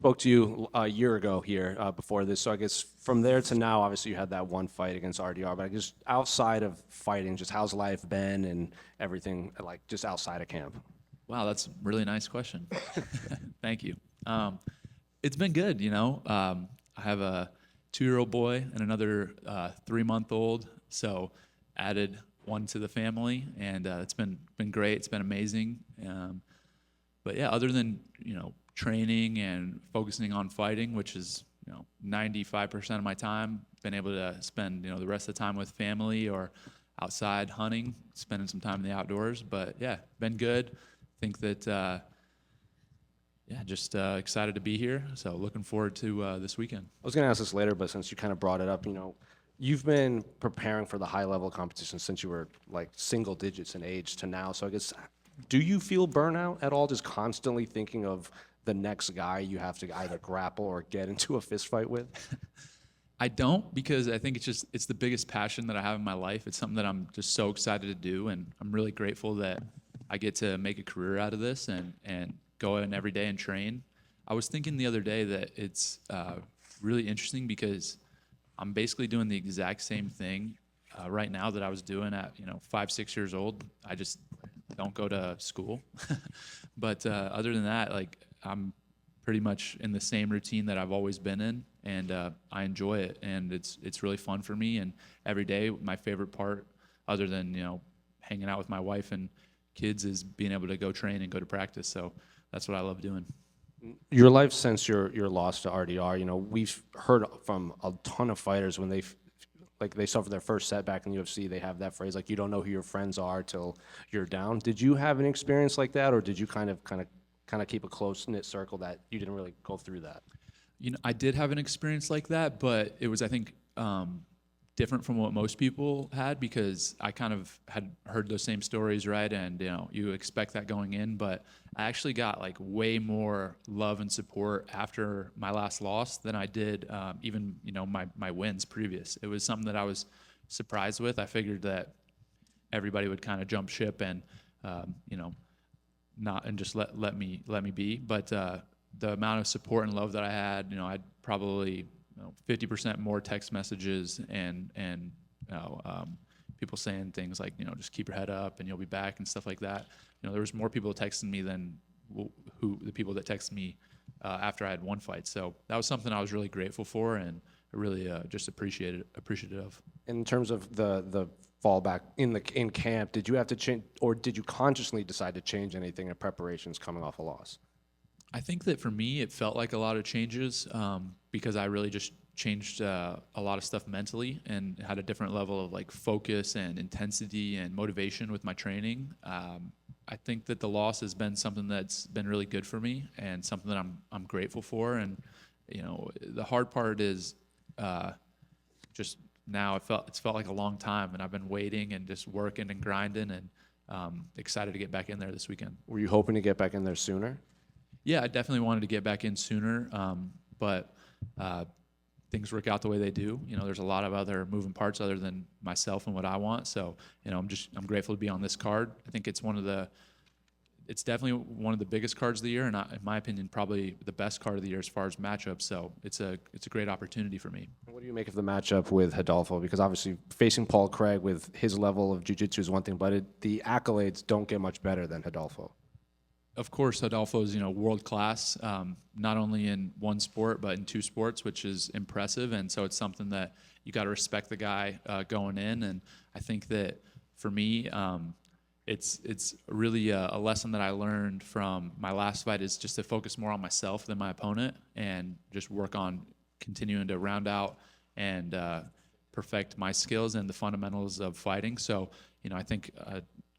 Spoke to you a year ago here before this, so I guess from there to now, obviously you had that one fight against RDR, but I guess outside of fighting, just how's life been and everything, like just outside of camp? Wow, that's a really nice question. Thank you. Um, it's been good, you know. I have a 2-year-old boy and another 3-month-old, so added one to the family, and it's been great. It's been amazing. But yeah, other than training and focusing on fighting, which is 95% of my time, been able to spend the rest of the time with family or outside hunting, spending some time in the outdoors. But yeah, been good. Think that yeah, just excited to be here. So looking forward to this weekend. I was going to ask this later, but since you kind of brought it up, you've been preparing for the high level competition since you were like single digits in age to now. So I guess, do you feel burnout at all, just constantly thinking of the next guy you have to either grapple or get into a fist fight with? I don't, because I think it's the biggest passion that I have in my life. It's something that I'm just so excited to do, and I'm really grateful that I get to make a career out of this and go in every day and train. I was thinking the other day that it's really interesting because I'm basically doing the exact same thing right now that I was doing at 5, 6 years old. I just don't go to school, but other than that, like I'm pretty much in the same routine that I've always been in, and I enjoy it, and it's really fun for me. And every day, my favorite part, other than hanging out with my wife and kids, is being able to go train and go to practice. So that's what I love doing. Your life since your loss to RDR, we've heard from a ton of fighters when they suffer their first setback in the UFC, they have that phrase like you don't know who your friends are till you're down. Did you have an experience like that, or did you kind of keep a close knit circle that you didn't really go through that? I did have an experience like that, but it was, I think, different from what most people had, because I kind of had heard those same stories, right? And you expect that going in, but I actually got like way more love and support after my last loss than I did even my wins previous. It was something that I was surprised with. I figured that everybody would kind of jump ship and you know not and just let me be. But the amount of support and love that I had, I'd probably 50% more text messages and people saying things like just keep your head up and you'll be back and stuff like that. There was more people texting me than the people that texted me after I had one fight. So that was something I was really grateful for, and I really just appreciative of. In terms of the fallback in camp, did you have to change, or did you consciously decide to change anything in preparations coming off a loss? I think that for me, it felt like a lot of changes because I really just changed a lot of stuff mentally and had a different level of like focus and intensity and motivation with my training. I think that the loss has been something that's been really good for me and something that I'm grateful for. And the hard part is just now it's felt like a long time, and I've been waiting and just working and grinding, and excited to get back in there this weekend. Were you hoping to get back in there sooner? Yeah, I definitely wanted to get back in sooner, but things work out the way they do. There's a lot of other moving parts other than myself and what I want. So, I'm grateful to be on this card. I think it's definitely one of the biggest cards of the year, and in my opinion, probably the best card of the year as far as matchups. So it's a great opportunity for me. What do you make of the matchup with Rodolfo? Because obviously facing Paul Craig with his level of jiu-jitsu is one thing, but the accolades don't get much better than Rodolfo. Of course, Rodolfo is world class, not only in one sport but in two sports, which is impressive. And so it's something that you got to respect the guy going in. And I think that for me, it's really a lesson that I learned from my last fight, is just to focus more on myself than my opponent, and just work on continuing to round out and perfect my skills and the fundamentals of fighting. So I think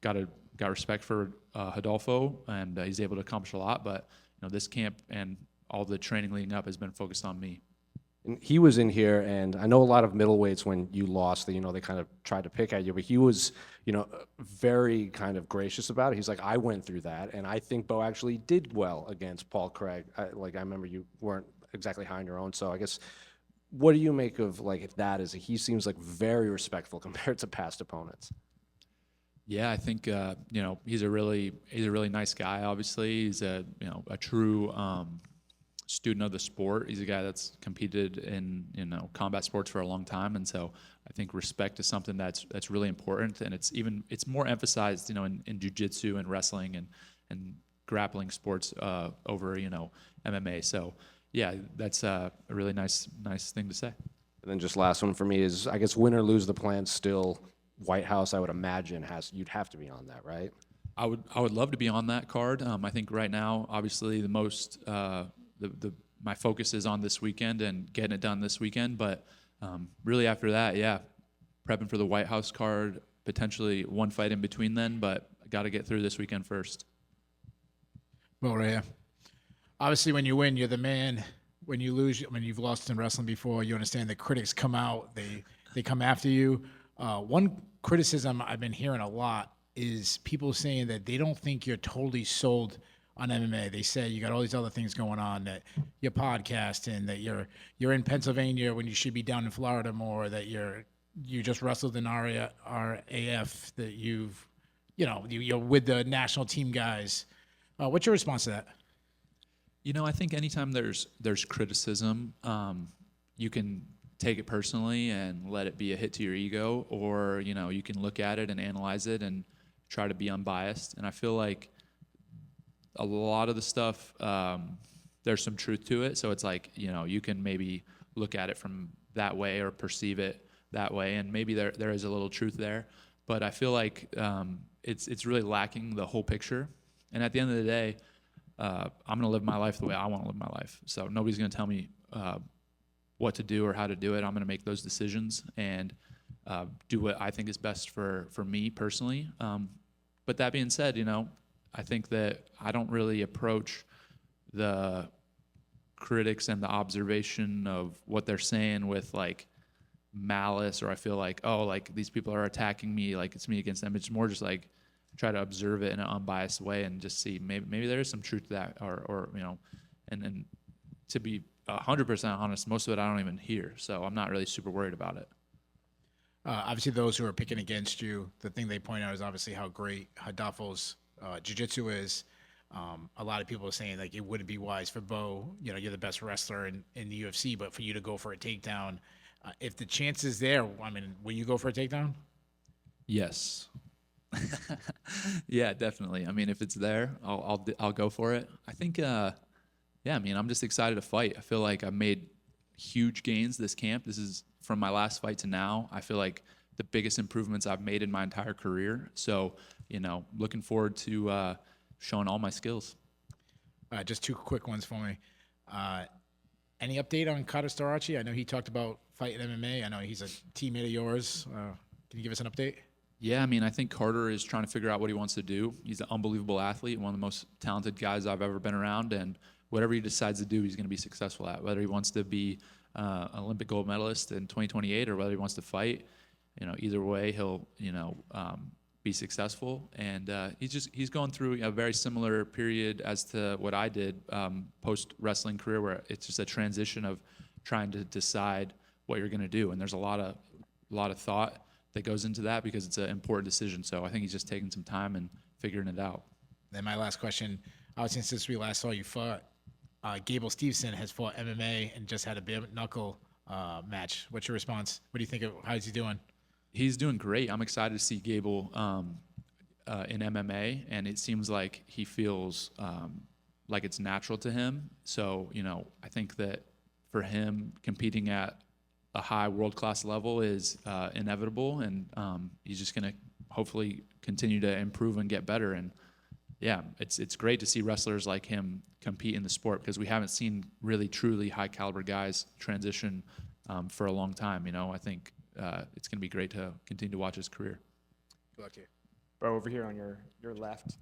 got respect for Rodolfo, and he's able to accomplish a lot. But this camp and all the training leading up has been focused on me. And he was in here, and I know a lot of middleweights, when you lost, they kind of tried to pick at you, but he was, very kind of gracious about it. He's like, I went through that, and I think Bo actually did well against Paul Craig. I remember you weren't exactly high on your own, so I guess, what do you make of like that? He seems like very respectful compared to past opponents. Yeah, I think he's a really nice guy. Obviously, he's a true student of the sport. He's a guy that's competed in combat sports for a long time, and so I think respect is something that's really important, and it's more emphasized in jiu-jitsu and wrestling and grappling sports over MMA. So yeah, that's a really nice thing to say. And then just last one for me is, I guess, win or lose the plan, still White House, I would imagine, you'd have to be on that, right? I would love to be on that card. I think right now, obviously, the most my focus is on this weekend and getting it done this weekend. But really after that, yeah, prepping for the White House card, potentially one fight in between then. But I got to get through this weekend first. Well, right here. Obviously, when you win, you're the man. When you lose, when you've lost in wrestling before, you understand that critics come out. They come after you. One criticism I've been hearing a lot is people saying that they don't think you're totally sold on MMA. They say you got all these other things going on, that you're podcasting, that you're in Pennsylvania when you should be down in Florida more, that you just wrestled in RAF, that you're with the national team guys. What's your response to that? I think anytime there's criticism, you can take it personally and let it be a hit to your ego, or you can look at it and analyze it and try to be unbiased. And I feel like a lot of the stuff, there's some truth to it. So it's like, you can maybe look at it from that way or perceive it that way, and maybe there is a little truth there. But I feel like it's really lacking the whole picture. And at the end of the day, I'm going to live my life the way I want to live my life. So nobody's going to tell me what to do or how to do it. I'm going to make those decisions and do what I think is best for me personally. But that being said, I think that I don't really approach the critics and the observation of what they're saying with like malice, or I feel like, oh, like these people are attacking me, like it's me against them. It's more just like try to observe it in an unbiased way and just see maybe there is some truth to that, or and to be 100% honest, most of it I don't even hear, so I'm not really super worried about it. Obviously, those who are picking against you, the thing they point out is obviously how great Rodolfo's jiu-jitsu is. A lot of people are saying like it wouldn't be wise for Bo. You're the best wrestler in the UFC, but for you to go for a takedown, if the chance is there, will you go for a takedown? Yes. Yeah, definitely. If it's there, I'll go for it. I think, I'm just excited to fight. I feel like I've made huge gains this camp. This is from my last fight to now. I feel like the biggest improvements I've made in my entire career. So, looking forward to showing all my skills. Just two quick ones for me. Any update on Carter Starachi? I know he talked about fighting MMA. I know he's a teammate of yours. Can you give us an update? Yeah, I think Carter is trying to figure out what he wants to do. He's an unbelievable athlete, one of the most talented guys I've ever been around, and whatever he decides to do, he's going to be successful at. Whether he wants to be an Olympic gold medalist in 2028 or whether he wants to fight, either way, he'll, be successful. And he's going through a very similar period as to what I did post-wrestling career, where it's just a transition of trying to decide what you're going to do. And there's a lot of thought that goes into that because it's an important decision. So I think he's just taking some time and figuring it out. Then my last question, obviously since we last saw you fought, Gable Stevenson has fought MMA and just had a bare knuckle match. What's your response? What do you think of how's he doing? He's doing great. I'm excited to see Gable in MMA, and it seems like he feels like it's natural to him. So, I think that for him, competing at a high world-class level is inevitable, and he's just going to hopefully continue to improve and get better. And yeah, it's great to see wrestlers like him compete in the sport because we haven't seen really truly high-caliber guys transition for a long time. I think it's going to be great to continue to watch his career. Good luck to you. Bo, over here on your left.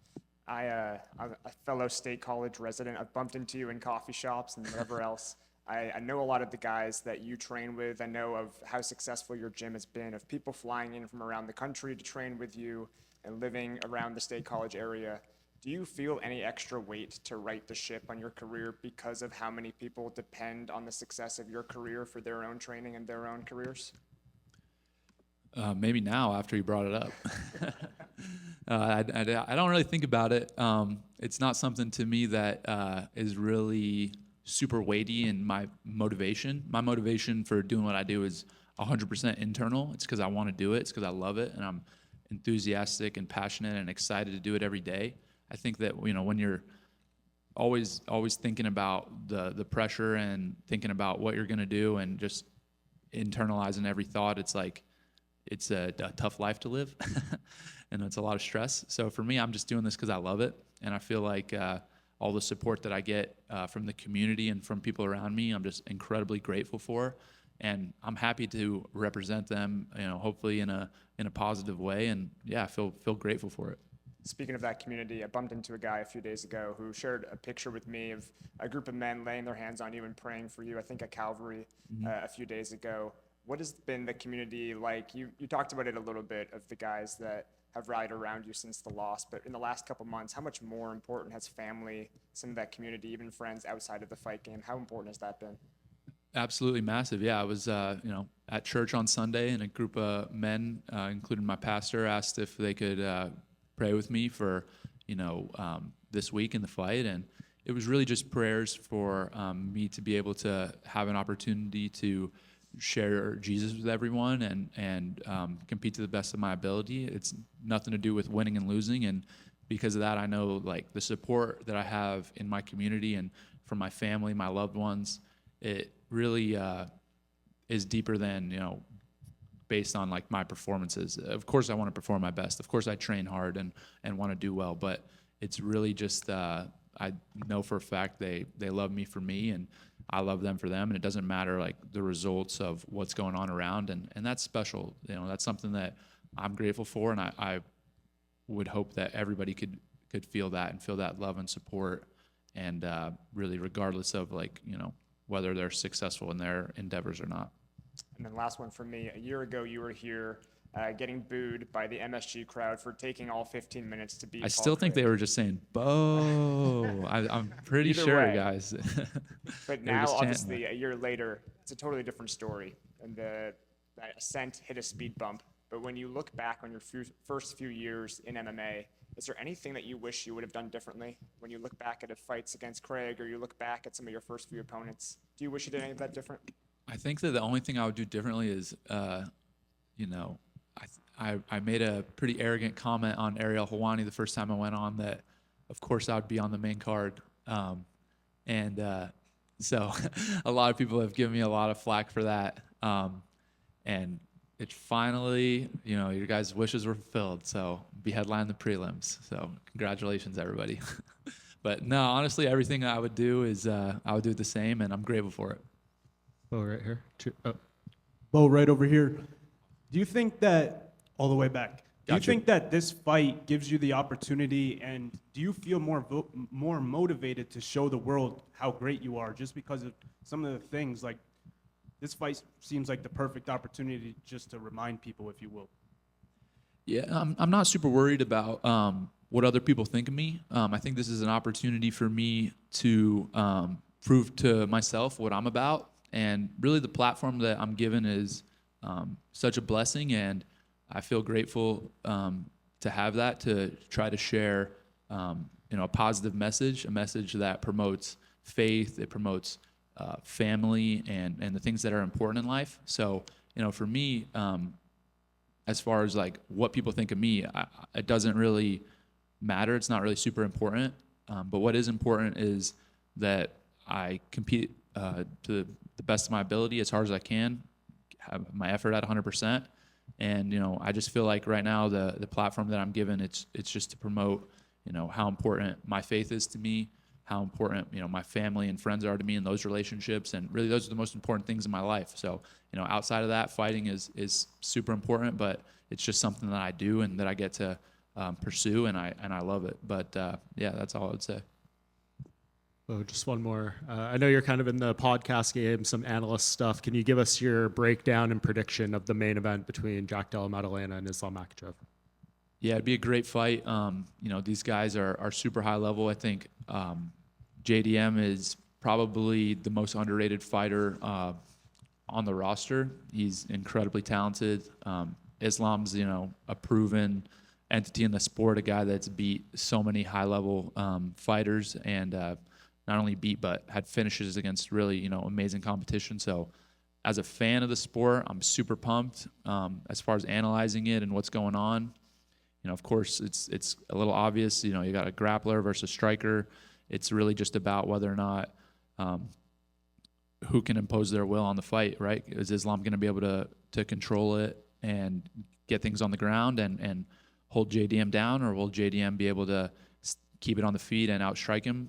I'm a fellow State College resident. I've bumped into you in coffee shops and whatever else. I know a lot of the guys that you train with. I know of how successful your gym has been, of people flying in from around the country to train with you and living around the State College area. Do you feel any extra weight to right the ship on your career because of how many people depend on the success of your career for their own training and their own careers? Maybe now after you brought it up. I don't really think about it. It's not something to me that is really super weighty in my motivation. My motivation for doing what I do is 100% internal. It's because I want to do it. It's because I love it, and I'm enthusiastic and passionate and excited to do it every day. I think that, you know, when you're always thinking about the pressure and thinking about what you're going to do and just internalizing every thought, it's like it's a tough life to live and it's a lot of stress. So for me, I'm just doing this because I love it, and I feel like all the support that I get from the community and from people around me, I'm just incredibly grateful for, and I'm happy to represent them, you know, hopefully in a positive way, and yeah, I feel grateful for it. Speaking of that community, I bumped into a guy a few days ago who shared a picture with me of a group of men laying their hands on you and praying for you, I think at Calvary a few days ago. What has been the community like? You talked about it a little bit, of the guys that have rallied around you since the loss, but in the last couple months, how much more important has family, some of that community, even friends outside of the fight game, how important has that been? Absolutely massive. Yeah, I was, you know, at church on Sunday, and a group of men, including my pastor, asked if they could pray with me for, you know, this week in the fight, and it was really just prayers for me to be able to have an opportunity to share Jesus with everyone and compete to the best of my ability. It's nothing to do with winning and losing, and because of that, I know like the support that I have in my community and from my family, my loved ones, it really is deeper than, you know, based on like my performances. Of course I want to perform my best. Of course I train hard and want to do well, but it's really just I know for a fact they love me for me, and I love them for them, and it doesn't matter like the results of what's going on around, and that's special. You know, that's something that I'm grateful for, and I would hope that everybody could feel that and feel that love and support, and really regardless of like, you know, whether they're successful in their endeavors or not. And then last one for me, a year ago you were here getting booed by the MSG crowd for taking all 15 minutes to beat I still think they were just saying, Bo. I'm pretty Either sure, way. guys. But They were now, just chanting obviously, that. a year later, it's a totally different story. And that ascent hit a speed bump. But when you look back on your first few years in MMA, is there anything that you wish you would have done differently? When you look back at the fights against Craig, or you look back at some of your first few opponents, do you wish you did any of that different? I think that the only thing I would do differently is, you know, I made a pretty arrogant comment on Ariel Helwani the first time I went on that, of course, I would be on the main card. So a lot of people have given me a lot of flack for that. And it finally, you know, your guys' wishes were fulfilled. So be headlining the prelims. So congratulations, everybody. But no, honestly, everything I would do is I would do it the same, and I'm grateful for it. Bo right here. Bo right over here. Do you think that, all the way back, do you Gotcha. think that this fight gives you the opportunity, and do you feel more motivated to show the world how great you are just because of some of the things, like this fight seems like the perfect opportunity just to remind people, if you will? Yeah, I'm not super worried about what other people think of me. I think this is an opportunity for me to prove to myself what I'm about. And really the platform that I'm given is such a blessing, and I feel grateful to have that, to try to share you know, a positive message, a message that promotes faith, it promotes family and the things that are important in life. So, you know, for me, as far as like what people think of me, it doesn't really matter. It's not really super important. But what is important is that I compete to the best of my ability as hard as I can, have my effort at 100%. And, you know, I just feel like right now the platform that I'm given, it's just to promote, you know, how important my faith is to me, how important, you know, my family and friends are to me in those relationships. And really those are the most important things in my life. So, you know, outside of that, fighting is super important, but it's just something that I do and that I get to pursue, and I love it. But yeah, that's all I would say. Oh, just one more. I know you're kind of in the podcast game, some analyst stuff. Can you give us your breakdown and prediction of the main event between Jack Della Maddalena and Islam Makhachev? Yeah, it'd be a great fight. You know, these guys are super high level. I think JDM is probably the most underrated fighter on the roster. He's incredibly talented. Islam's, you know, a proven entity in the sport, a guy that's beat so many high level fighters, and not only beat but had finishes against really, you know, amazing competition. So as a fan of the sport, I'm super pumped. As far as analyzing it and what's going on, you know, of course, it's a little obvious. You know, you got a grappler versus striker. It's really just about whether or not who can impose their will on the fight, right? Is Islam going to be able to control it and get things on the ground and hold JDM down, or will JDM be able to keep it on the feet and outstrike him?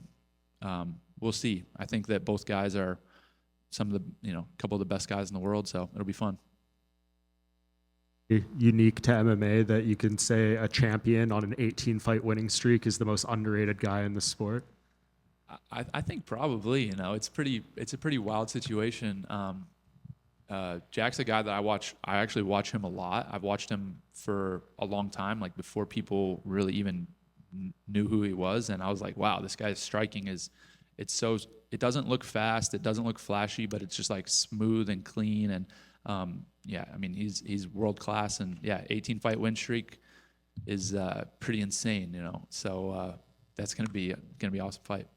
We'll see. I think that both guys are some of the, you know, a couple of the best guys in the world, so it'll be fun. Unique to MMA that you can say a champion on an 18-fight winning streak is the most underrated guy in the sport? I think probably, you know, it's a pretty wild situation. Jack's a guy that I actually watch him a lot. I've watched him for a long time, like before people really even knew who he was, and I was like, wow, this guy's striking it doesn't look fast, it doesn't look flashy, but it's just like smooth and clean, and yeah, I mean, he's world class, and yeah, 18-fight win streak is pretty insane, you know. So that's gonna be an awesome fight.